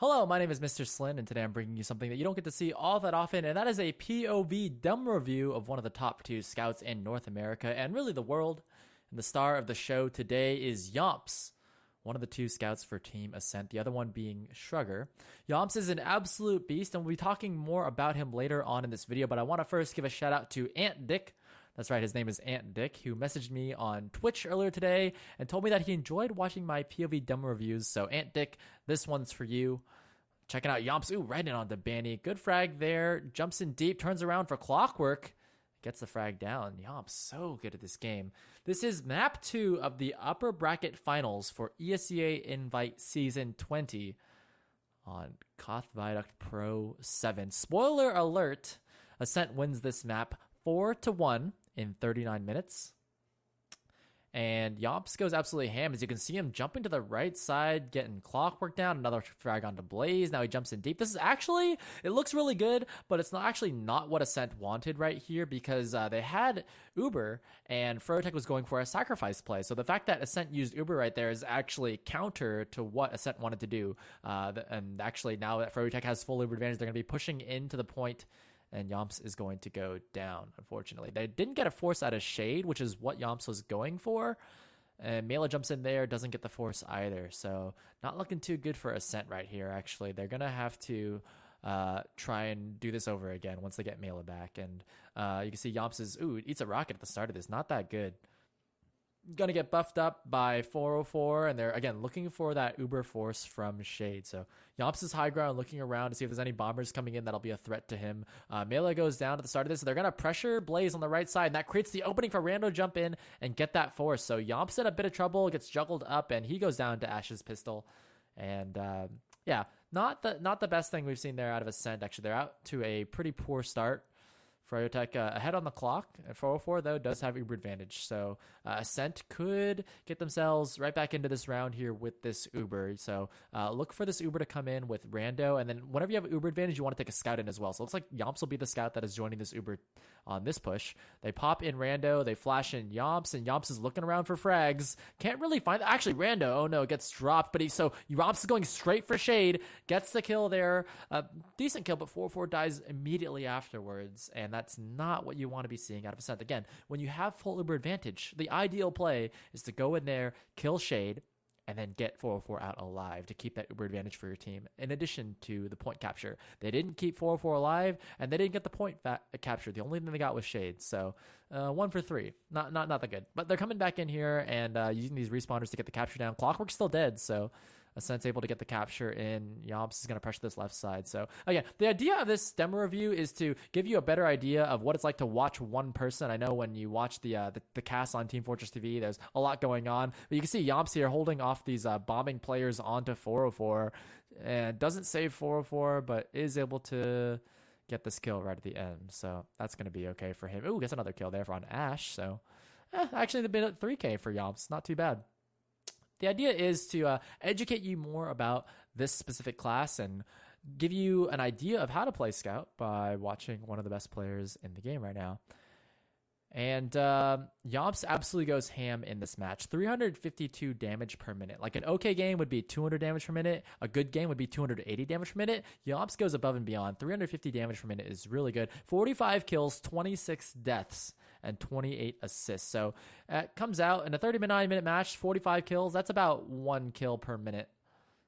Hello, my name is Mr. SLIN, and today I'm bringing you something that you don't get to see all that often, and that is a POV demo review of one of the top 2 scouts in North America, and really the world. And the star of the show today is Yomps, one of the 2 scouts for Team Ascent, the other one being Shrugger. Yomps is an absolute beast, and we'll be talking more about him later on in this video, but I want to first give a shout out to Ant Dick. That's right, his name is Ant Dick, who messaged me on Twitch earlier today and told me that he enjoyed watching my POV demo reviews. So Ant Dick, this one's for you. Checking out Yomps. Ooh, right in on the Banny. Good frag there. Jumps in deep, turns around for Clockwork. Gets the frag down. Yomps, so good at this game. This is map 2 of the upper bracket finals for ESEA-Invite Season 20 on Koth Viaduct Pro 7. Spoiler alert, Ascent wins this map 4-1 in 39 minutes. And Yomps goes absolutely ham. As you can see him jumping to the right side, getting Clockwork down, another frag onto Blaze. Now he jumps in deep. This is actually, it looks really good, but it's not what Ascent wanted right here, because they had Uber and Froyotech was going for a sacrifice play. So the fact that Ascent used Uber right there is actually counter to what Ascent wanted to do. And actually now that Froyotech has full Uber advantage, they're going to be pushing into the point, and Yomps is going to go down, unfortunately. They didn't get a force out of Shade, which is what Yomps was going for. And Mela jumps in there, doesn't get the force either. So not looking too good for Ascent right here, actually. They're going to have to try and do this over again once they get Mela back. And you can see Yomps is, eats a rocket at the start of this. Not that good. Gonna get buffed up by 404, and they're again looking for that Uber force from Shade. So Yomps is high ground, looking around to see if there's any bombers coming in that'll be a threat to him. Melee goes down at the start of this, so they're gonna pressure Blaze on the right side, and that creates the opening for Rando to jump in and get that force. So Yomps in a bit of trouble, gets juggled up, and he goes down to Ash's pistol. And yeah, not the best thing we've seen there out of Ascent. Actually, they're out to a pretty poor start. Froyotech ahead on the clock. 404, though, does have Uber advantage. So Ascent could get themselves right back into this round here with this Uber. So look for this Uber to come in with Rando. And then whenever you have Uber advantage, you want to take a scout in as well. So it looks like Yomps will be the scout that is joining this Uber on this push. They pop in Rando. They flash in Yomps. And Yomps is looking around for frags. Can't really find... Actually, Rando, oh no, gets dropped. But Yomps is going straight for Shade. Gets the kill there. Decent kill, but 404 dies immediately afterwards. And that's not what you want to be seeing out of Ascent. Again, when you have full Uber advantage, the ideal play is to go in there, kill Shade, and then get 404 out alive to keep that Uber advantage for your team, in addition to the point capture. They didn't keep 404 alive, and they didn't get the point capture. The only thing they got was Shade. So 1 for 3. Not that good. But they're coming back in here and using these respawners to get the capture down. Clockwork's still dead, so Ascent's able to get the capture in. Yomps is going to pressure this left side. So again, the idea of this demo review is to give you a better idea of what it's like to watch one person. I know when you watch the cast on Team Fortress TV, there's a lot going on, but you can see Yomps here holding off these bombing players onto 404, and doesn't save 404, but is able to get this kill right at the end. So that's going to be okay for him. Gets another kill there on Ash. So actually, they've been at 3K for Yomps. Not too bad. The idea is to educate you more about this specific class and give you an idea of how to play Scout by watching one of the best players in the game right now. And Yomps absolutely goes ham in this match. 352 damage per minute. Like an okay game would be 200 damage per minute. A good game would be 280 damage per minute. Yomps goes above and beyond. 350 damage per minute is really good. 45 kills, 26 deaths, and 28 assists. So it comes out in a 39-minute match, 45 kills. That's about 1 kill per minute.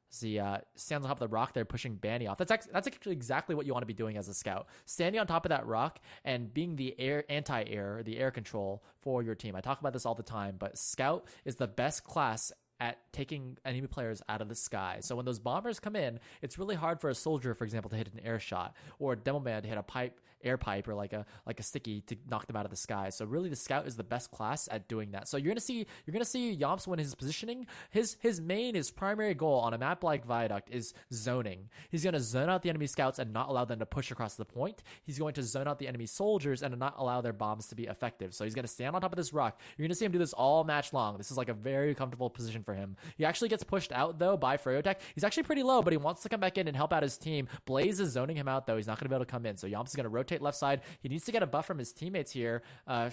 See, stands on top of the rock there, pushing Banny off. That's actually exactly what you want to be doing as a scout. Standing on top of that rock and being the anti-air, the air control for your team. I talk about this all the time, but scout is the best class at taking enemy players out of the sky. So when those bombers come in, it's really hard for a soldier, for example, to hit an air shot, or a demo man to hit a air pipe, or like a sticky to knock them out of the sky. So really, the scout is the best class at doing that. So you're gonna see Yomps win his positioning. His primary goal on a map like Viaduct is zoning. He's gonna zone out the enemy scouts and not allow them to push across the point. He's going to zone out the enemy soldiers and not allow their bombs to be effective. So he's gonna stand on top of this rock. You're gonna see him do this all match long. This is like a very comfortable position for him. He actually gets pushed out though by Froyotech. He's actually pretty low, but he wants to come back in and help out his team. Blaze is zoning him out though. He's not going to be able to come in. So Yomps is going to rotate left side. He needs to get a buff from his teammates here.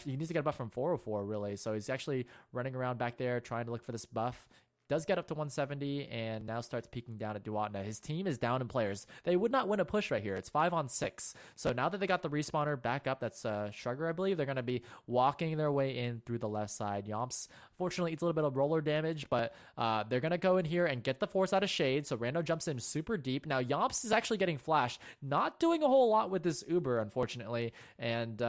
He needs to get a buff from 404 really. So he's actually running around back there trying to look for this buff. does get up to 170 and now starts peeking down at Duatna. His team is down in players. They would not win a push right here. It's 5-on-6. So now that they got the respawner back up, that's Sugar, I believe, they're going to be walking their way in through the left side. Yomps, fortunately, eats a little bit of roller damage, but they're going to go in here and get the force out of Shade. So Rando jumps in super deep. Now Yomps is actually getting flashed, not doing a whole lot with this Uber, unfortunately. And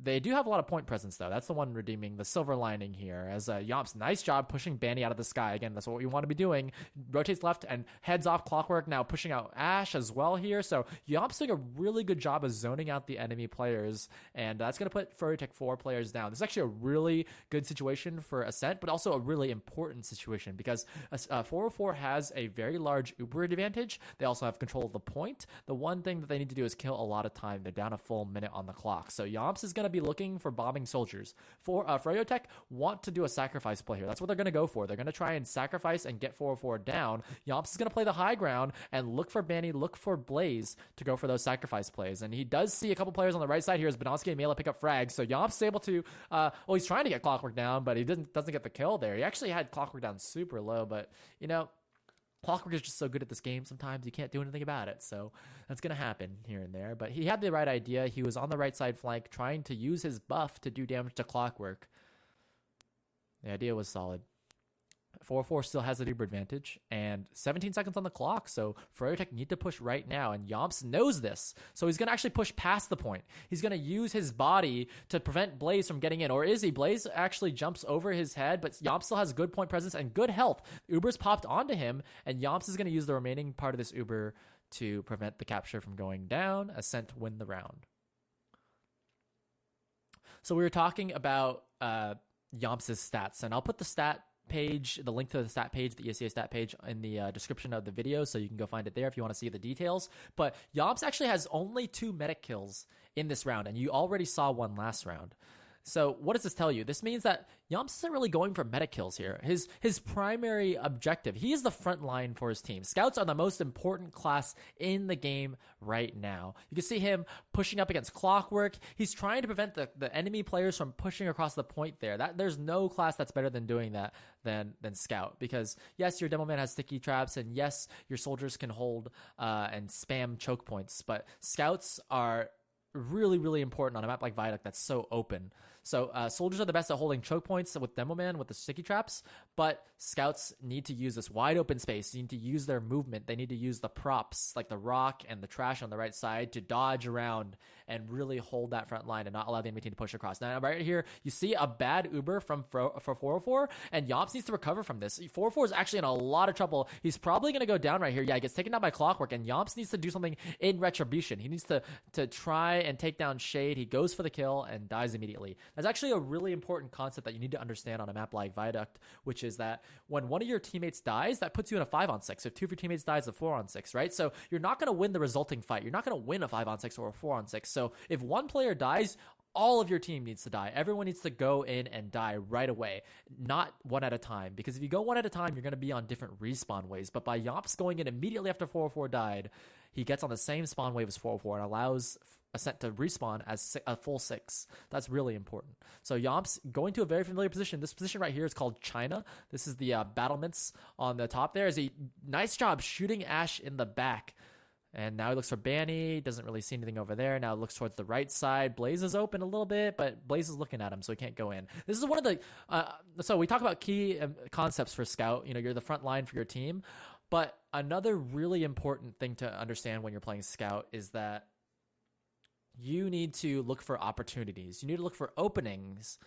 they do have a lot of point presence, though. That's the one redeeming the silver lining here. As Yomps, nice job pushing Banny out of the sky. Again, that's what we want to be doing. Rotates left and heads off Clockwork, now pushing out Ash as well here. So Yomps doing a really good job of zoning out the enemy players, and that's going to put Froyotech 4 players down. This is actually a really good situation for Ascent, but also a really important situation because 404 has a very large Uber advantage. They also have control of the point. The one thing that they need to do is kill a lot of time. They're down a full minute on the clock. So Yomps is going to be looking for bombing soldiers. For Froyotech want to do a sacrifice play here. That's what they're going to go for. They're going to try and sacrifice and get 404 down. Yomps is going to play the high ground and look for Banny, look for Blaze to go for those sacrifice plays. And he does see a couple players on the right side here as Banowski and Mela pick up frags. So Yomps is able to, he's trying to get Clockwork down, but he doesn't get the kill there. He actually had Clockwork down super low, but Clockwork is just so good at this game sometimes you can't do anything about it. So that's going to happen here and there. But he had the right idea. He was on the right side flank trying to use his buff to do damage to Clockwork. The idea was solid. 404 still has the Uber advantage and 17 seconds on the clock. So Froyotech need to push right now. And Yomps knows this. So he's going to actually push past the point. He's going to use his body to prevent Blaze from getting in. Or is he? Blaze actually jumps over his head, but Yomps still has good point presence and good health. Uber's popped onto him, and Yomps is going to use the remaining part of this Uber to prevent the capture from going down. Ascent win the round. So we were talking about Yomps' stats, and I'll put the link to the stat page, the ESEA stat page, in the description of the video, so you can go find it there if you want to see the details. But Yomps actually has only 2 medic kills in this round, and you already saw one last round. So what does this tell you? This means that Yomps isn't really going for meta kills here. His primary objective, he is the front line for his team. Scouts are the most important class in the game right now. You can see him pushing up against Clockwork. He's trying to prevent the enemy players from pushing across the point there. There's no class that's better than doing that than Scout. Because yes, your Demoman has sticky traps, and yes, your soldiers can hold and spam choke points, but Scouts are really, really important on a map like Viaduct that's so open. So soldiers are the best at holding choke points with Demoman, with the sticky traps, but Scouts need to use this wide open space. They need to use their movement. They need to use the props like the rock and the trash on the right side to dodge around and really hold that front line and not allow the enemy team to push across. Now, right here, you see a bad Uber for 404, and Yomps needs to recover from this. 404 is actually in a lot of trouble. He's probably going to go down right here. Yeah, he gets taken down by Clockwork, and Yomps needs to do something in retribution. He needs to try and take down Shade. He goes for the kill and dies immediately. That's actually a really important concept that you need to understand on a map like Viaduct, which is that when one of your teammates dies, that puts you in a 5-on-6. If 2 of your teammates dies, it's a 4-on-6, right? So you're not going to win the resulting fight. You're not going to win a 5-on-6 or a 4-on-6. So if one player dies, all of your team needs to die. Everyone needs to go in and die right away, not one at a time. Because if you go one at a time, you're going to be on different respawn waves. But by Yomps going in immediately after 404 died, he gets on the same spawn wave as 404 and allows Ascent to respawn as a full 6. That's really important. So Yomps going to a very familiar position. This position right here is called China. This is the battlements on the top there. Is a nice job shooting Ash in the back. And now he looks for Banny. Doesn't really see anything over there. Now looks towards the right side. Blaze is open a little bit, but Blaze is looking at him, so he can't go in. This is one of the... so we talk about key concepts for Scout. You're the front line for your team. But another really important thing to understand when you're playing Scout is that you need to look for opportunities. You need to look for openings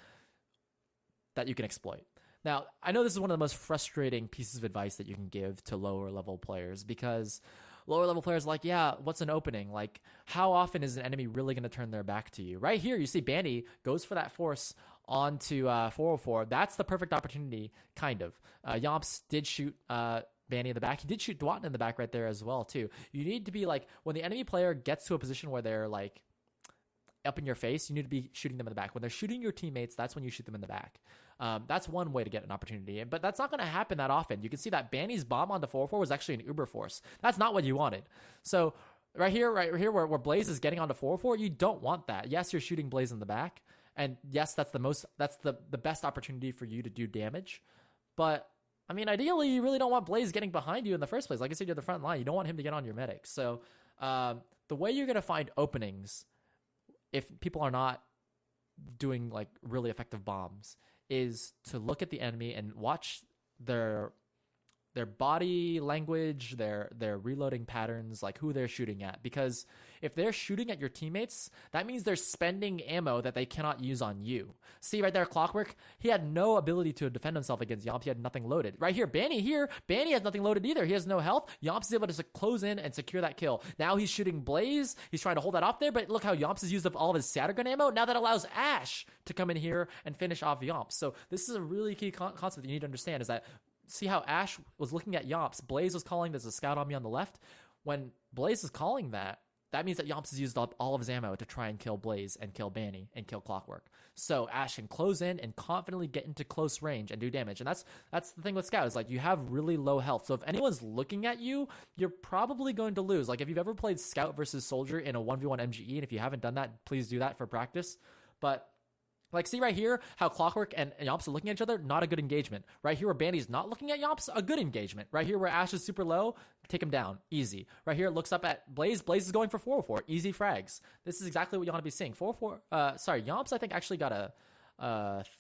that you can exploit. Now, I know this is one of the most frustrating pieces of advice that you can give to lower level players, because lower level players are like, yeah, what's an opening? Like, how often is an enemy really going to turn their back to you? Right here, you see Banny goes for that force onto 404. That's the perfect opportunity, kind of. Yomps did shoot Banny in the back. He did shoot Dwatton in the back right there as well, too. You need to be like, when the enemy player gets to a position where they're like up in your face, you need to be shooting them in the back. When they're shooting your teammates, that's when you shoot them in the back. That's one way to get an opportunity, but that's not going to happen that often. You can see that Banny's bomb onto 404 was actually an Uber force. That's not what you wanted. So right here where Blaze is getting onto 404, you don't want that. Yes, you're shooting Blaze in the back, and yes, that's the best opportunity for you to do damage, but I mean, ideally, you really don't want Blaze getting behind you in the first place. Like I said, you're the front line. You don't want him to get on your medic. So the way you're going to find openings, if people are not doing like really effective bombs, is to look at the enemy and watch their body language, their reloading patterns, like who they're shooting at. Because if they're shooting at your teammates, that means they're spending ammo that they cannot use on you. See right there, Clockwork, he had no ability to defend himself against Yomps. He had nothing loaded. Right here, Banny has nothing loaded either. He has no health. Yomps is able to close in and secure that kill. Now he's shooting Blaze. He's trying to hold that off there, but look how Yomps has used up all of his Scattergun ammo. Now that allows Ash to come in here and finish off Yomps. So this is a really key concept that you need to understand, is that see how Ash was looking at Yomps. Blaze was calling there's a scout on me on the left. When Blaze is calling that means that Yomps has used up all of his ammo to try and kill Blaze and kill Banny and kill Clockwork. So Ash can close in and confidently get into close range and do damage. And that's the thing with Scout, is like you have really low health. So if anyone's looking at you, you're probably going to lose. Like if you've ever played Scout versus Soldier in a 1v1 MGE, and if you haven't done that, please do that for practice. But like, see right here how Clockwork and Yomps are looking at each other? Not a good engagement. Right here where Bandy's not looking at Yomps, a good engagement. Right here where Ash is super low, take him down. Easy. Right here, it looks up at Blaze. Blaze is going for 404. Easy frags. This is exactly what you want to be seeing. 404. Sorry, Yomps, I think, actually got a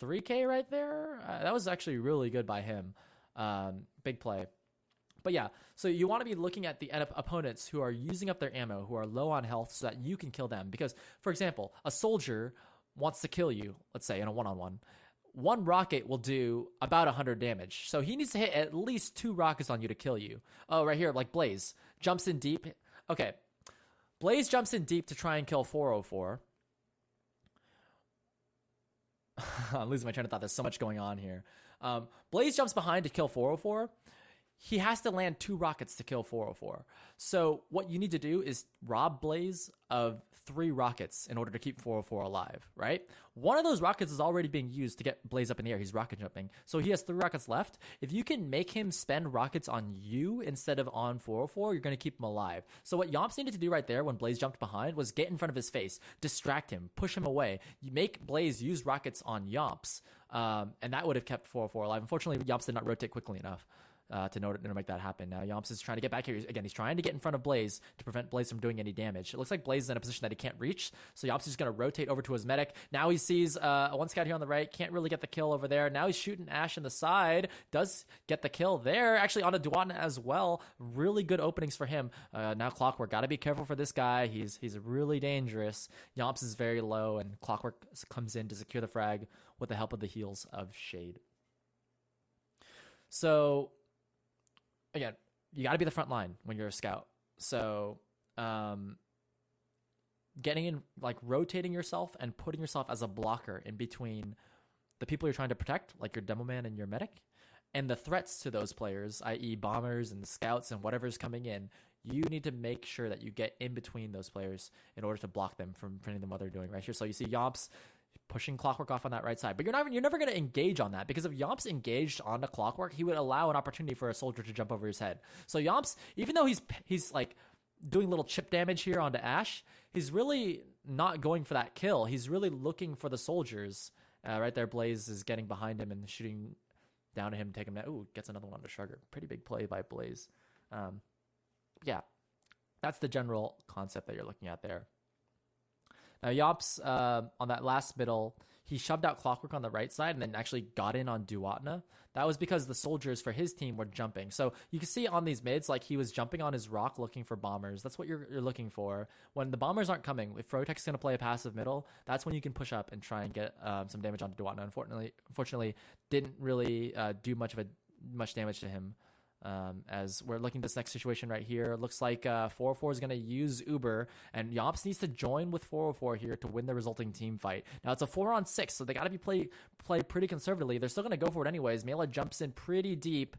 3K right there. That was actually really good by him. Big play. But yeah, so you want to be looking at the opponents who are using up their ammo, who are low on health, so that you can kill them. Because, for example, a soldier wants to kill you, let's say in a one-on-one, one rocket will do about 100 damage. So he needs to hit at least 2 rockets on you to kill you. Oh, right here, like Blaze jumps in deep. Okay, Blaze jumps in deep to try and kill 404. I'm losing my train of thought. There's so much going on here. Blaze jumps behind to kill 404. He has to land 2 rockets to kill 404. So what you need to do is rob Blaze of 3 rockets in order to keep 404 alive, right? One of those rockets is already being used to get Blaze up in the air. He's rocket jumping. So he has 3 rockets left. If you can make him spend rockets on you instead of on 404, you're going to keep him alive. So what Yomps needed to do right there when Blaze jumped behind was get in front of his face, distract him, push him away. You make Blaze use rockets on Yomps, and that would have kept 404 alive. Unfortunately, Yomps did not rotate quickly enough to make that happen. Now Yomps is trying to get back here. Again, he's trying to get in front of Blaze to prevent Blaze from doing any damage. It looks like Blaze is in a position that he can't reach, so Yomps is going to rotate over to his medic. Now he sees one scout here on the right, can't really get the kill over there. Now he's shooting Ash in the side, does get the kill there, actually on a Duatna as well. Really good openings for him. Now Clockwork, got to be careful for this guy. He's really dangerous. Yomps is very low, and Clockwork comes in to secure the frag with the help of the heals of Shade. So again, you got to be the front line when you're a scout. So getting in, like rotating yourself and putting yourself as a blocker in between the people you're trying to protect, like your demo man and your medic, and the threats to those players, i.e. bombers and scouts and whatever's coming in. You need to make sure that you get in between those players in order to block them from preventing them what they're doing right here. So you see Yomps pushing Clockwork off on that right side, but you're never going to engage on that, because if Yomps engaged onto Clockwork, he would allow an opportunity for a soldier to jump over his head. So Yomps, even though he's like doing little chip damage here onto Ash, he's really not going for that kill. He's really looking for the soldiers. Right there, Blaze is getting behind him and shooting down to him, take him down. Ooh, gets another one to Sugar. Pretty big play by Blaze. Yeah, that's the general concept that you're looking at there. Now, Yomps, on that last middle, he shoved out Clockwork on the right side and then actually got in on Duatna. That was because the soldiers for his team were jumping. So you can see on these mids, like he was jumping on his rock looking for bombers. That's what you're looking for. When the bombers aren't coming, if Froyotech is going to play a passive middle, that's when you can push up and try and get some damage onto Duatna. Unfortunately, didn't really do much damage to him. As we're looking at this next situation right here, it looks like 404 is going to use Uber, and Yomps needs to join with 404 here to win the resulting team fight. Now it's a 4-on-6, so they got to be play pretty conservatively. They're still going to go for it anyways. Mela jumps in pretty deep.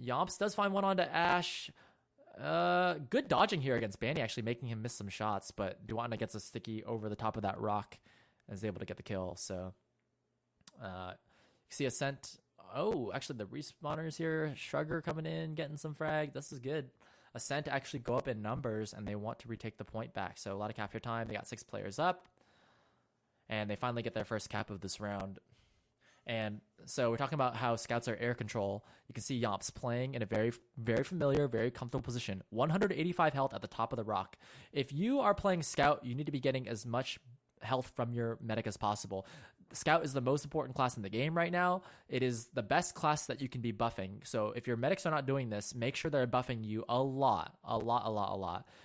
Yomps does find one onto Ash. Good dodging here against Banny, actually making him miss some shots, but Duatna gets a sticky over the top of that rock and is able to get the kill. So you see Ascent. Oh, actually, the respawners here. Shrugger coming in, getting some frag. This is good. Ascent actually go up in numbers, and they want to retake the point back. So a lot of capture time. They got 6 players up, and they finally get their first cap of this round. And So we're talking about how scouts are air control. You can see Yomps playing in a very, very familiar, very comfortable position. 185 health at the top of the rock. If you are playing scout, you need to be getting as much health from your medic as possible. Scout is the most important class in the game right now. It is the best class that you can be buffing. So if your medics are not doing this, make sure they're buffing you a lot.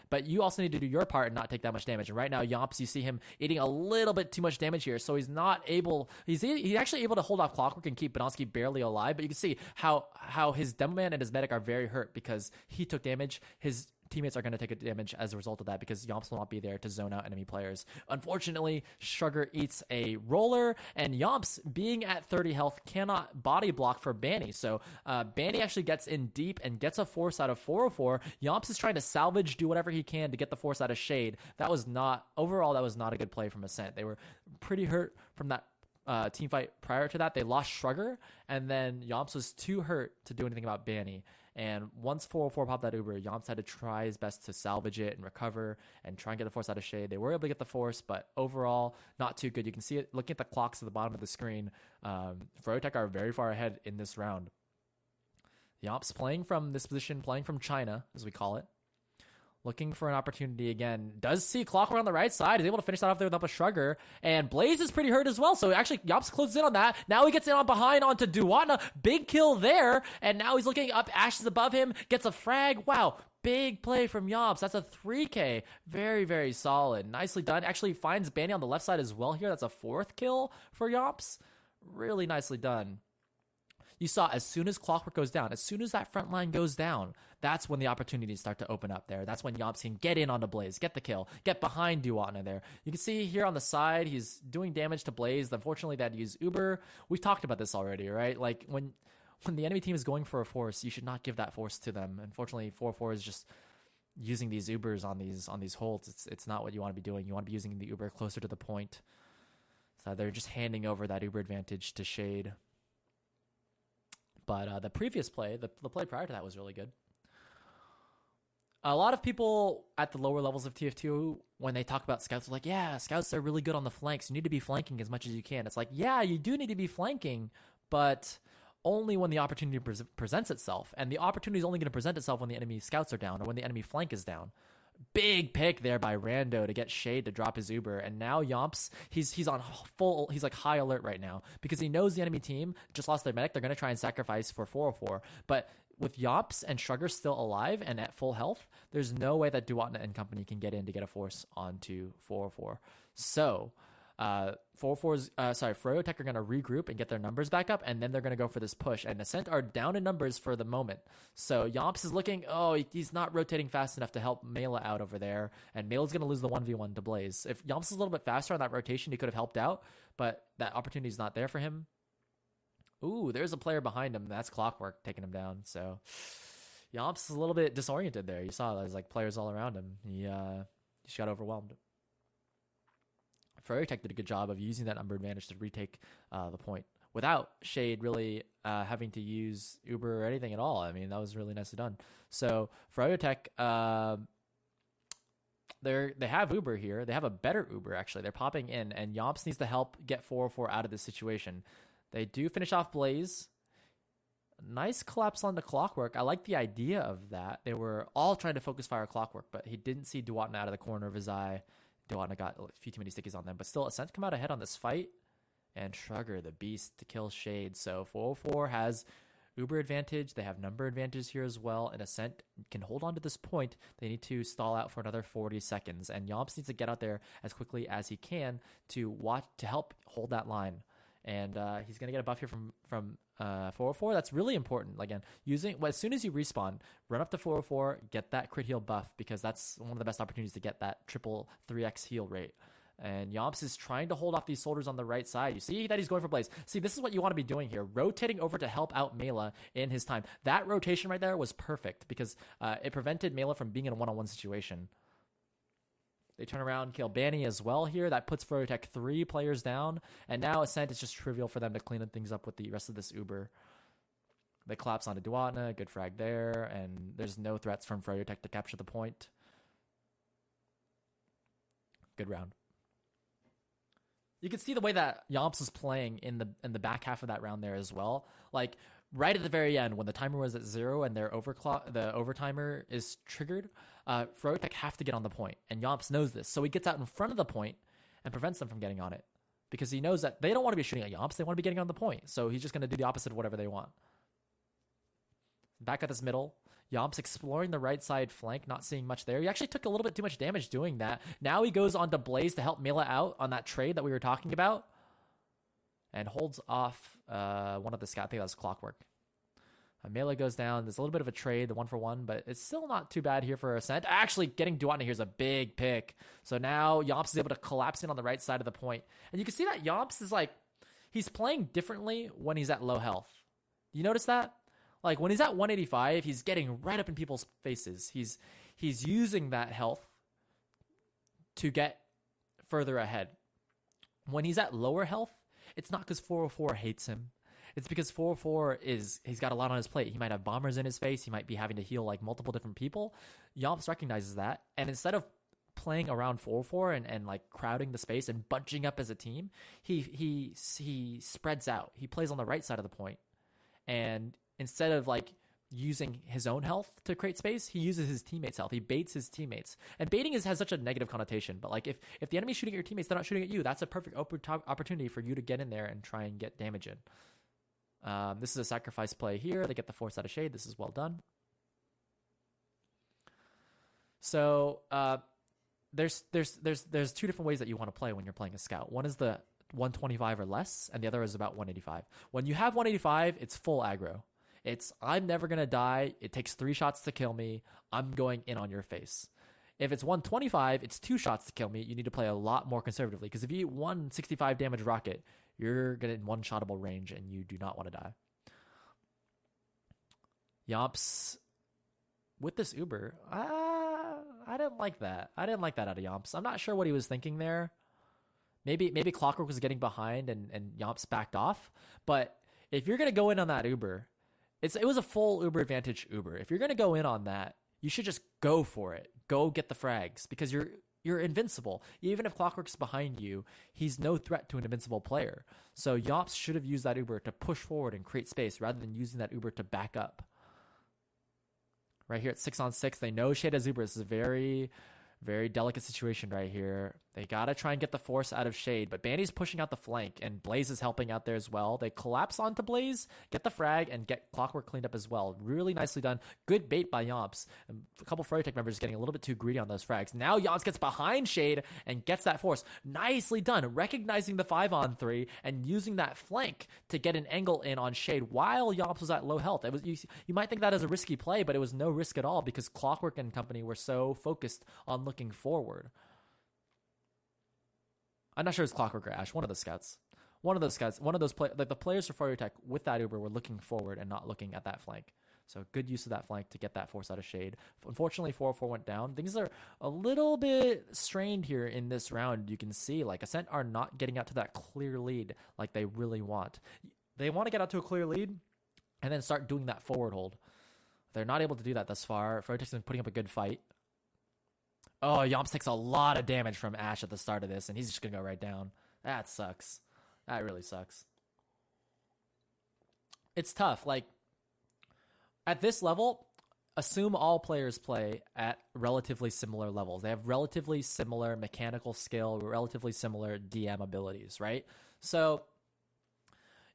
But you also need to do your part and not take that much damage. And right now, Yomps, you see him eating a little bit too much damage here. So he's not able, he's actually able to hold off Clockwork and keep Banowski barely alive. But you can see how his Demo Man and his medic are very hurt because he took damage. His teammates are going to take a damage as a result of that because Yomps will not be there to zone out enemy players. Unfortunately, Shrugger eats a roller, and Yomps, being at 30 health, cannot body block for Banny. So Banny actually gets in deep and gets a force out of 404. Yomps is trying to salvage, do whatever he can to get the force out of Shade. Overall, that was not a good play from Ascent. They were pretty hurt from that team fight prior to that. They lost Shrugger, and then Yomps was too hurt to do anything about Banny. And once 404 popped that Uber, Yomps had to try his best to salvage it and recover and try and get the force out of Shade. They were able to get the force, but overall, not too good. You can see it looking at the clocks at the bottom of the screen. Froyotech are very far ahead in this round. Yomps playing from this position, playing from China, as we call it. Looking for an opportunity again. Does see Clockwork on the right side. Is able to finish that off there with up a Shrugger. And Blaze is pretty hurt as well. So actually, Yomps closes in on that. Now he gets in on behind onto Duwatna. Big kill there. And now he's looking up. Ashes above him. Gets a frag. Wow. Big play from Yomps. That's a 3K. Very, very solid. Nicely done. Actually finds Banny on the left side as well here. That's a 4th kill for Yomps. Really nicely done. You saw as soon as Clockwork goes down, as soon as that front line goes down, that's when the opportunities start to open up there. That's when Yomps can get in onto Blaze, get the kill, get behind Duwatna there. You can see here on the side, he's doing damage to Blaze. Unfortunately, they had to use Uber. We've talked about this already, right? Like when the enemy team is going for a force, you should not give that force to them. Unfortunately, 4-4 is just using these Ubers on these holds. It's not what you want to be doing. You want to be using the Uber closer to the point. So they're just handing over that Uber advantage to Shade. But the previous play, the play prior to that was really good. A lot of people at the lower levels of TF2, when they talk about scouts, are like, yeah, scouts are really good on the flanks. You need to be flanking as much as you can. It's like, yeah, you do need to be flanking, but only when the opportunity presents itself. And the opportunity is only going to present itself when the enemy scouts are down or when the enemy flank is down. Big pick there by Rando to get Shade to drop his Uber. And now Yomps, he's on he's like high alert right now because he knows the enemy team just lost their medic. They're going to try and sacrifice for 404. But with Yomps and Shrugger still alive and at full health, there's no way that Duwatna and company can get in to get a force onto 404. So Froyotech are going to regroup and get their numbers back up, and then they're going to go for this push. And Ascent are down in numbers for the moment. So Yomps is looking, he's not rotating fast enough to help Mela out over there, and Mela's going to lose the 1v1 to Blaze. If Yomps is a little bit faster on that rotation, he could have helped out, but that opportunity is not there for him. Ooh, there's a player behind him. That's Clockwork taking him down. So Yomps is a little bit disoriented there. You saw there's like players all around him. He just got overwhelmed. Froyotech did a good job of using that number advantage to retake the point without Shade really having to use Uber or anything at all. I mean, that was really nicely done. So Froyotech, they have Uber here. They have a better Uber, actually. They're popping in, and Yomps needs to help get 404 out of this situation. They do finish off Blaze. Nice collapse on the Clockwork. I like the idea of that. They were all trying to focus fire Clockwork, but he didn't see Duwatna out of the corner of his eye. Duwatna got a few too many stickies on them, but still Ascent come out ahead on this fight, and Shrugger, the beast, to kill Shade. So 404 has Uber advantage. They have number advantage here as well, and Ascent can hold on to this point. They need to stall out for another 40 seconds, and Yomps needs to get out there as quickly as he can to help hold that line. And he's going to get a buff here from 404. That's really important. Again, as soon as you respawn, run up to 404, get that crit heal buff, because that's one of the best opportunities to get that triple 3x heal rate. And Yomps is trying to hold off these soldiers on the right side. You see that he's going for Blaze. See, this is what you want to be doing here. Rotating over to help out Mela in his time. That rotation right there was perfect because it prevented Mela from being in a one-on-one situation. They turn around, kill Banny as well here. That puts Froyotech 3 players down. And now Ascent is just trivial for them to clean things up with the rest of this Uber. They collapse onto Duwatna. Good frag there. And there's no threats from Froyotech to capture the point. Good round. You can see the way that Yomps was playing in the back half of that round there as well. Like right at the very end when the timer was at 0 and the overtimer is triggered, Froyotech have to get on the point, and Yomps knows this, so he gets out in front of the point and prevents them from getting on it because he knows that they don't want to be shooting at Yomps, they want to be getting on the point, so he's just going to do the opposite of whatever they want. Back at this middle, Yomps exploring the right side flank, not seeing much there. He actually took a little bit too much damage doing that. Now he goes on to Blaze to help Mela out on that trade that we were talking about and holds off one of the scout. I think that was Clockwork. Mela goes down. There's a little bit of a trade, the 1-for-1, but it's still not too bad here for Ascent. Actually, getting Duatna here is a big pick. So now Yomps is able to collapse in on the right side of the point. And you can see that Yomps is like, he's playing differently when he's at low health. You notice that? Like when he's at 185, he's getting right up in people's faces. He's using that health to get further ahead. When he's at lower health, it's not because 404 hates him. It's because 404 he's got a lot on his plate. He might have bombers in his face. He might be having to heal like multiple different people. Yomps recognizes that. And instead of playing around 404 and like crowding the space and bunching up as a team, he spreads out. He plays on the right side of the point. And instead of like using his own health to create space, he uses his teammates' health. He baits his teammates. And baiting has such a negative connotation. But like if the enemy's shooting at your teammates, they're not shooting at you. That's a perfect opportunity for you to get in there and try and get damage in. This is a sacrifice play here. They get the force out of shade. This is well done. So there's two different ways that you want to play when you're playing a scout. One is the 125 or less, and the other is about 185. When you have 185, it's full aggro. It's I'm never gonna die. It takes 3 shots to kill me. I'm going in on your face. If it's 125, it's 2 shots to kill me. You need to play a lot more conservatively because if you eat 165 damage rocket, you're going to in one-shotable range, and you do not want to die. Yomps, with this Uber, I didn't like that. I didn't like that out of Yomps. I'm not sure what he was thinking there. Maybe Clockwork was getting behind, and Yomps backed off. But if you're going to go in on that Uber, it was a full Uber advantage Uber. If you're going to go in on that, you should just go for it. Go get the frags because you're invincible. Even if Clockwork's behind you, he's no threat to an invincible player. So Yomps should have used that Uber to push forward and create space rather than using that Uber to back up. Right here at 6-on-6, they know Shade has Uber. This is a very, very delicate situation right here. They got to try and get the force out of Shade, but Bandy's pushing out the flank, and Blaze is helping out there as well. They collapse onto Blaze, get the frag, and get Clockwork cleaned up as well. Really nicely done. Good bait by Yomps. A couple Froyotech members getting a little bit too greedy on those frags. Now Yomps gets behind Shade and gets that force. Nicely done. Recognizing the 5-on-3 and using that flank to get an angle in on Shade while Yomps was at low health. It was you might think that as a risky play, but it was no risk at all because Clockwork and company were so focused on looking forward. I'm not sure it's Clockwork or Ash. One of the scouts. The players for Froyotech with that Uber were looking forward and not looking at that flank. So good use of that flank to get that force out of Shade. Unfortunately, 404 went down. Things are a little bit strained here in this round. You can see like Ascent are not getting out to that clear lead like they really want. They want to get out to a clear lead and then start doing that forward hold. They're not able to do that thus far. Froyotech's been putting up a good fight. Oh, Yomps takes a lot of damage from Ash at the start of this, and he's just going to go right down. That sucks. That really sucks. It's tough. Like, at this level, assume all players play at relatively similar levels. They have relatively similar mechanical skill, relatively similar DM abilities, right? So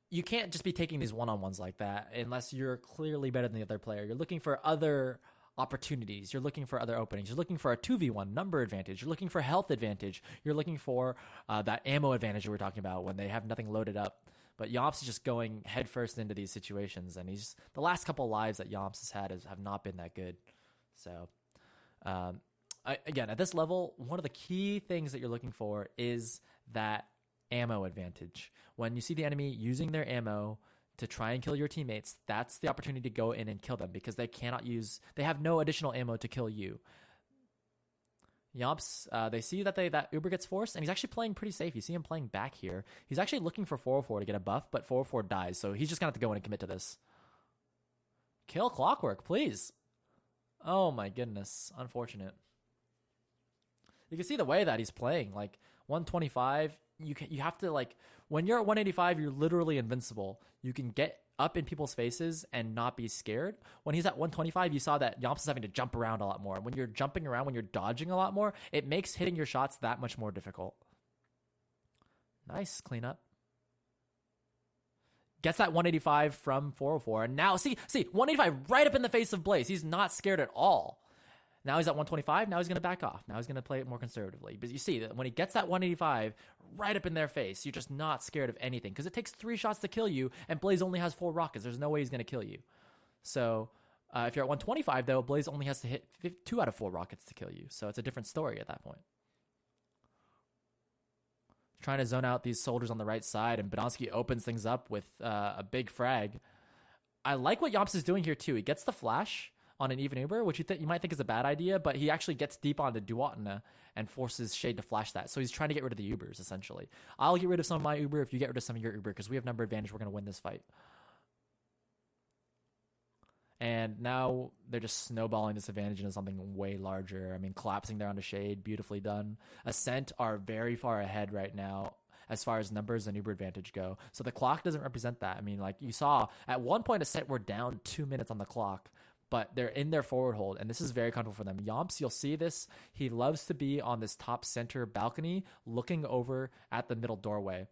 you can't just be taking these one-on-ones like that unless you're clearly better than the other player. You're looking for other opportunities. You're looking for other openings. You're looking for a 2v1 number advantage. You're looking for health advantage. You're looking for that ammo advantage that we're talking about when they have nothing loaded up. But Yomps is just going headfirst into these situations, and the last couple lives that Yomps has had have not been that good. So, again, at this level, one of the key things that you're looking for is that ammo advantage. When you see the enemy using their ammo to try and kill your teammates, that's the opportunity to go in and kill them because they have no additional ammo to kill you. Yomps, they see that Uber gets forced, and he's actually playing pretty safe. You see him playing back here. He's actually looking for 404 to get a buff, but 404 dies, so he's just going to have to go in and commit to this. Kill Clockwork, please. Oh my goodness. Unfortunate. You can see the way that he's playing. Like, 125, you have to, like, when you're at 185, you're literally invincible. You can get up in people's faces and not be scared. When he's at 125, you saw that Yomps is having to jump around a lot more. When you're jumping around, when you're dodging a lot more, it makes hitting your shots that much more difficult. Nice cleanup. Gets that 185 from 404. And now, see, 185 right up in the face of Blaze. He's not scared at all. Now he's at 125. Now he's going to back off. Now he's going to play it more conservatively. But you see that when he gets that 185 right up in their face, you're just not scared of anything. Because it takes 3 shots to kill you, and Blaze only has 4 rockets. There's no way he's going to kill you. So if you're at 125, though, Blaze only has to hit 2 out of 4 rockets to kill you. So it's a different story at that point. Trying to zone out these soldiers on the right side, and Badonsky opens things up with a big frag. I like what Yomps is doing here, too. He gets the flash on an even Uber, which you might think is a bad idea, but he actually gets deep onto Duatna and forces Shade to flash that. So he's trying to get rid of the Ubers, essentially. I'll get rid of some of my Uber if you get rid of some of your Uber, because we have number advantage. We're going to win this fight. And now they're just snowballing this advantage into something way larger. I mean, collapsing there onto Shade, beautifully done. Ascent are very far ahead right now as far as numbers and Uber advantage go. So the clock doesn't represent that. I mean, like you saw, at one point Ascent were down 2 minutes on the clock, but they're in their forward hold, and this is very comfortable for them. Yomps, you'll see this. He loves to be on this top center balcony looking over at the middle doorway.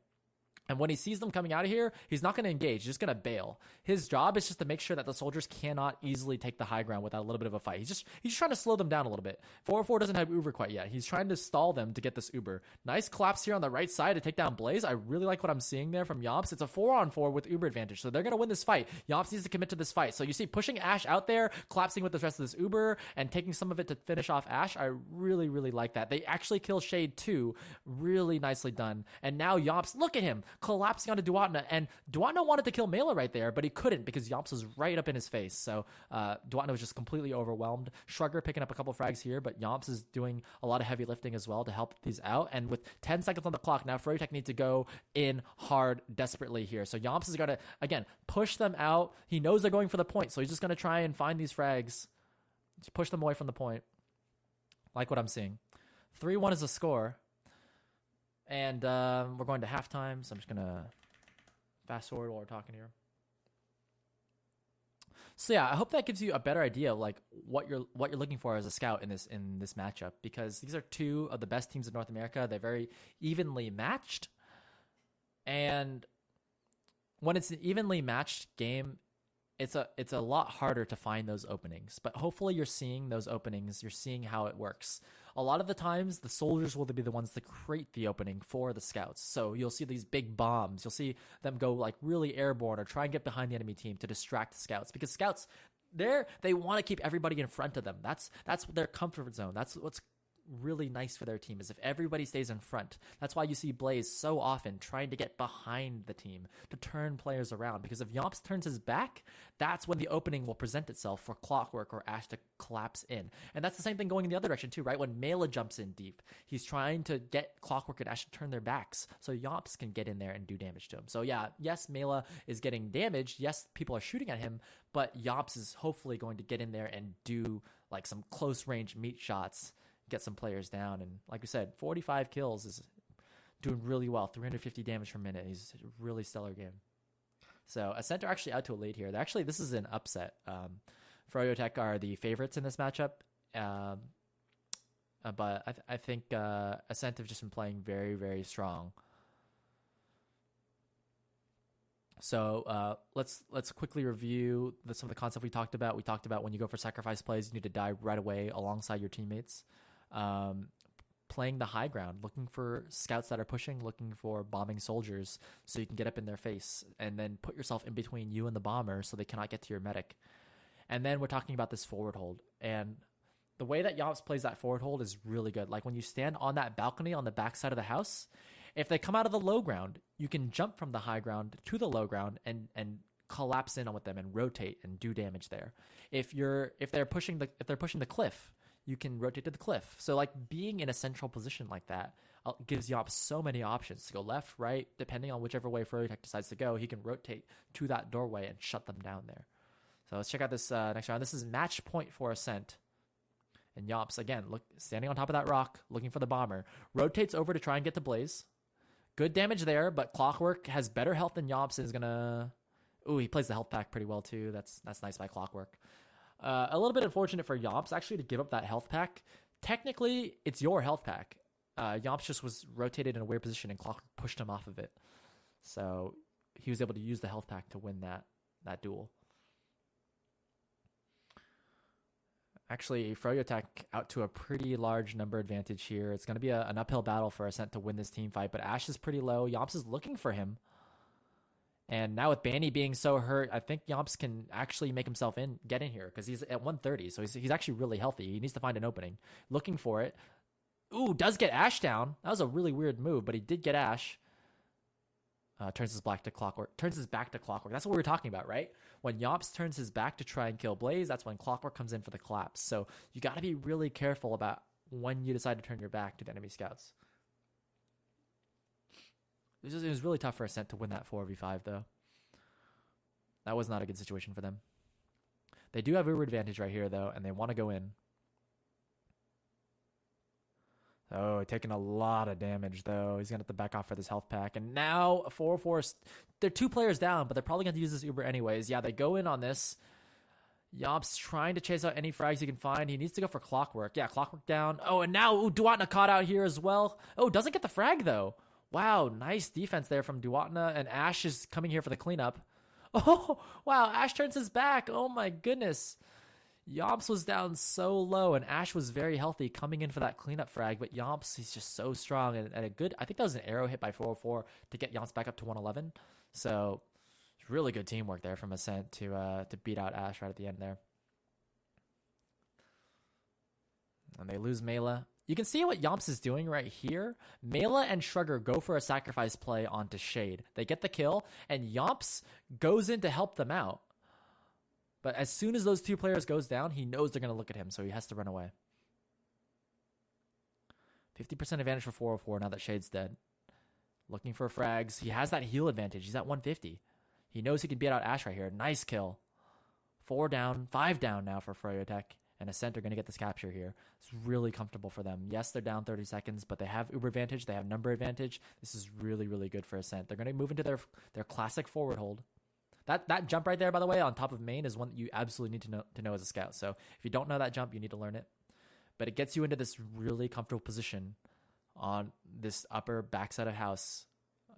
And when he sees them coming out of here, he's not going to engage. He's just going to bail. His job is just to make sure that the soldiers cannot easily take the high ground without a little bit of a fight. He's just trying to slow them down a little bit. 404 doesn't have Uber quite yet. He's trying to stall them to get this Uber. Nice collapse here on the right side to take down Blaze. I really like what I'm seeing there from Yomps. It's a 4-on-4 with Uber advantage, so they're going to win this fight. Yomps needs to commit to this fight. So you see pushing Ash out there, collapsing with the rest of this Uber, and taking some of it to finish off Ash. I really, really like that. They actually kill Shade too. Really nicely done. And now Yomps, look at him, collapsing onto Duatna, and Duatna wanted to kill Mela right there, but he couldn't because Yomps was right up in his face. So Duatna was just completely overwhelmed. Shrugger picking up a couple frags here, but Yomps is doing a lot of heavy lifting as well to help these out. And with 10 seconds on the clock, now Froyotech needs to go in hard desperately here. So Yomps is going to, again, push them out. He knows they're going for the point, so he's just going to try and find these frags. Just push them away from the point. Like what I'm seeing. 3-1 is the score. And we're going to halftime, so I'm just going to fast forward while we're talking here. So yeah, I hope that gives you a better idea of like what you're looking for as a scout in this matchup, because these are 2 of the best teams in North America. They're very evenly matched, and when it's an evenly matched game, it's a lot harder to find those openings. But hopefully you're seeing those openings. You're seeing how it works. A lot of the times, the soldiers will be the ones to create the opening for the scouts. So you'll see these big bombs. You'll see them go like really airborne or try and get behind the enemy team to distract the scouts. Because scouts, they want to keep everybody in front of them. That's their comfort zone. That's what's really nice for their team, is if everybody stays in front. That's why you see Blaze so often trying to get behind the team to turn players around, because if Yomps turns his back, that's when the opening will present itself for Clockwork or Ash to collapse in. And that's the same thing going in the other direction too, right? When Mela jumps in deep, he's trying to get Clockwork and Ash to turn their backs so Yomps can get in there and do damage to him. So yeah, yes, Mela is getting damaged. Yes, people are shooting at him, but Yomps is hopefully going to get in there and do like some close range meat shots, get some players down. And like we said, 45 kills is doing really well. 350 damage per minute. He's a really stellar game. So Ascent are actually out to a lead here. This is an upset. Froyotech are the favorites in this matchup. But I think Ascent have just been playing very, very strong. So let's quickly review some of the concept we talked about. We talked about when you go for sacrifice plays, you need to die right away alongside your teammates. Playing the high ground, looking for scouts that are pushing, looking for bombing soldiers so you can get up in their face, and then put yourself in between you and the bomber so they cannot get to your medic. And then we're talking about this forward hold. And the way that Yomps plays that forward hold is really good. Like when you stand on that balcony on the back side of the house, if they come out of the low ground, you can jump from the high ground to the low ground and collapse in with them and rotate and do damage there. If they're pushing the cliff, you can rotate to the cliff. So like being in a central position like that gives Yomps so many options to go left, right, depending on whichever way Froyotech decides to go. He can rotate to that doorway and shut them down there. So let's check out this next round. This is match point for Ascent. And Yomps, again, standing on top of that rock, looking for the bomber. Rotates over to try and get to Blaze. Good damage there, but Clockwork has better health than Yomps and is gonna... Ooh, he plays the health pack pretty well too. That's nice by Clockwork. A little bit unfortunate for Yomps actually to give up that health pack. Technically, it's your health pack. Yomps just was rotated in a weird position and Clockwork pushed him off of it. So he was able to use the health pack to win that duel. Actually, Froyotech out to a pretty large number advantage here. It's going to be an uphill battle for Ascent to win this team fight, but Ash is pretty low. Yomps is looking for him. And now with Banny being so hurt, I think Yomps can actually make himself get in here because he's at 130. So he's actually really healthy. He needs to find an opening. Looking for it. Ooh, does get Ash down. That was a really weird move, but he did get Ash. Turns his back to Clockwork. That's what we were talking about, right? When Yomps turns his back to try and kill Blaze, that's when Clockwork comes in for the collapse. So you got to be really careful about when you decide to turn your back to the enemy scouts. It was really tough for Ascent to win that 4v5, though. That was not a good situation for them. They do have Uber advantage right here, though, and they want to go in. Oh, taking a lot of damage, though. He's going to have to back off for this health pack. And now, 4-4, they're 2 players down, but they're probably going to use this Uber anyways. Yeah, they go in on this. Yomps trying to chase out any frags he can find. He needs to go for Clockwork. Yeah, Clockwork down. Oh, and now Duatna caught out here as well. Oh, doesn't get the frag, though. Wow, nice defense there from Duatna, and Ash is coming here for the cleanup. Oh, wow, Ash turns his back. Oh, my goodness. Yomps was down so low, and Ash was very healthy coming in for that cleanup frag, but Yomps, he's just so strong, and a good, I think that was an arrow hit by 404 to get Yomps back up to 111, so it's really good teamwork there from Ascent to beat out Ash right at the end there. And they lose Mela. You can see what Yomps is doing right here. Mela and Shrugger go for a sacrifice play onto Shade. They get the kill, and Yomps goes in to help them out. But as soon as those 2 players goes down, he knows they're going to look at him, so he has to run away. 50% advantage for 404 now that Shade's dead. Looking for frags. He has that heal advantage. He's at 150. He knows he can beat out Ash right here. Nice kill. 4 down, 5 down now for Froyotech. And Ascent are going to get this capture here. It's really comfortable for them. Yes, they're down 30 seconds, but they have Uber advantage. They have number advantage. This is really, really good for Ascent. They're going to move into their classic forward hold. That jump right there, by the way, on top of main is one that you absolutely need to know as a scout. So if you don't know that jump, you need to learn it. But it gets you into this really comfortable position on this upper backside of house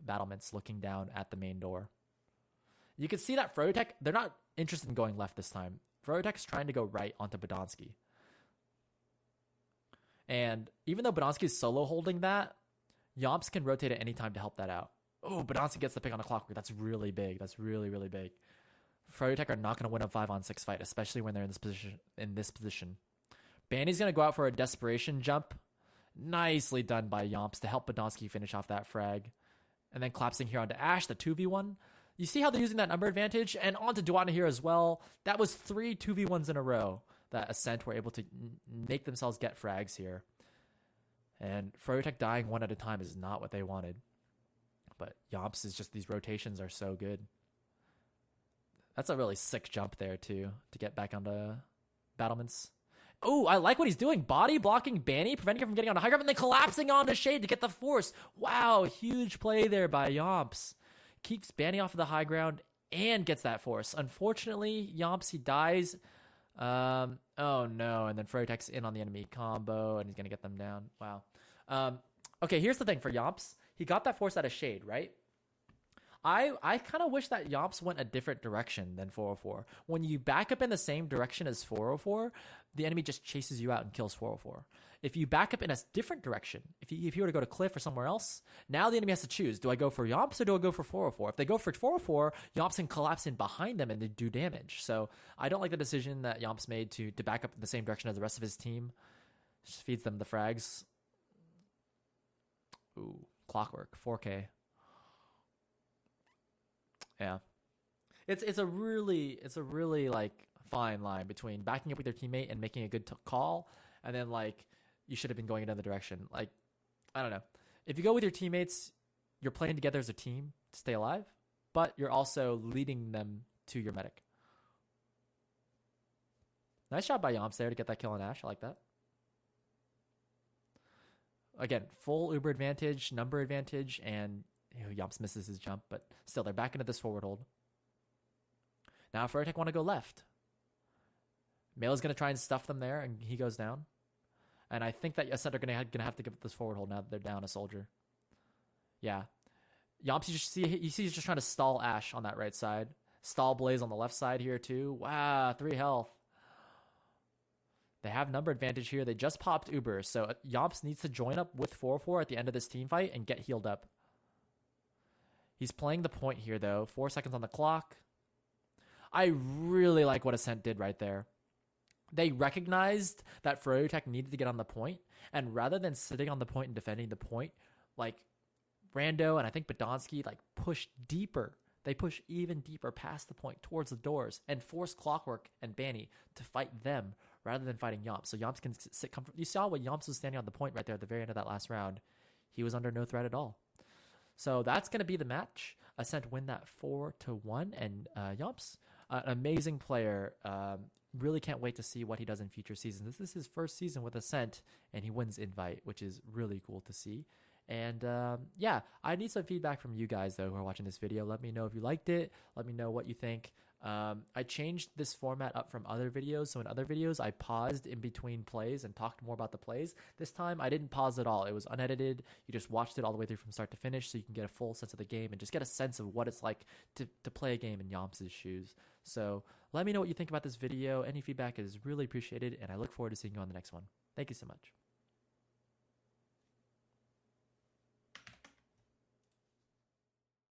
battlements looking down at the main door. You can see that Froyotech, they're not interested in going left this time. Froyotech's trying to go right onto Badonsky. And even though Badonsky is solo holding that, Yomps can rotate at any time to help that out. Oh, Badonsky gets the pick on a Clockwork. That's really big. That's really, really big. Froyotech are not going to win a 5-on-6 fight, especially when they're in this position. Banny's going to go out for a desperation jump. Nicely done by Yomps to help Badonsky finish off that frag. And then collapsing here onto Ash, the 2v1. You see how they're using that number advantage? And onto Duatna here as well. That was 3 2v1s in a row that Ascent were able to make themselves get frags here. And Froyotech dying one at a time is not what they wanted. But Yomps is just, these rotations are so good. That's a really sick jump there, too, to get back onto battlements. Oh, I like what he's doing. Body blocking Banny, preventing him from getting on a high ground, and then collapsing onto Shade to get the force. Wow, huge play there by Yomps. Keeps Banny off of the high ground and gets that force. Unfortunately, Yomps, he dies. Oh, no. And then Froyotech's in on the enemy combo, and he's going to get them down. Wow. Okay, here's the thing for Yomps. He got that force out of Shade, right? I kind of wish that Yomps went a different direction than 404. When you back up in the same direction as 404, the enemy just chases you out and kills 404. If you back up in a different direction, if you were to go to Cliff or somewhere else, now the enemy has to choose. Do I go for Yomps or do I go for 404? If they go for 404, Yomps can collapse in behind them and they do damage. So I don't like the decision that Yomps made to back up in the same direction as the rest of his team. Just feeds them the frags. Ooh, Clockwork, 4K. Yeah. It's a really like fine line between backing up with your teammate and making a good call, and then like you should have been going another direction. Like, I don't know. If you go with your teammates, you're playing together as a team to stay alive, but you're also leading them to your medic. Nice shot by Yomps there to get that kill on Ash. I like that. again, full Uber advantage, number advantage, and Yomps misses his jump, but still, they're back into this forward hold. Now Froyotech want to go left. Melee's going to try and stuff them there, and he goes down. And I think that Ascent are going to have to give up this forward hold now that they're down a soldier. Yeah. Yomps, you see he's just trying to stall Ash on that right side. Stall Blaze on the left side here too. Wow, 3 health. They have number advantage here. They just popped Uber, so Yomps needs to join up with 4-4 at the end of this team fight and get healed up. He's playing the point here though. 4 seconds on the clock. I really like what Ascent did right there. They recognized that Froyotech needed to get on the point, and rather than sitting on the point and defending the point, like Rando and I think Badonsky like push deeper. They push even deeper past the point towards the doors and force Clockwork and Banny to fight them rather than fighting Yomps. So Yomps can sit comfortably. You saw when Yomps was standing on the point right there at the very end of that last round. He was under no threat at all. So that's going to be the match. Ascent win that 4-1, and Yomps, an amazing player. Really can't wait to see what he does in future seasons. This is his first season with Ascent, and he wins Invite, which is really cool to see. And yeah, I need some feedback from you guys, though, who are watching this video. Let me know if you liked it. Let me know what you think. I changed this format up from other videos. So in other videos, I paused in between plays and talked more about the plays. This time, I didn't pause at all. It was unedited. You just watched it all the way through from start to finish, so you can get a full sense of the game and just get a sense of what it's like to play a game in Yomps' shoes. So let me know what you think about this video. Any feedback is really appreciated, and I look forward to seeing you on the next one. Thank you so much.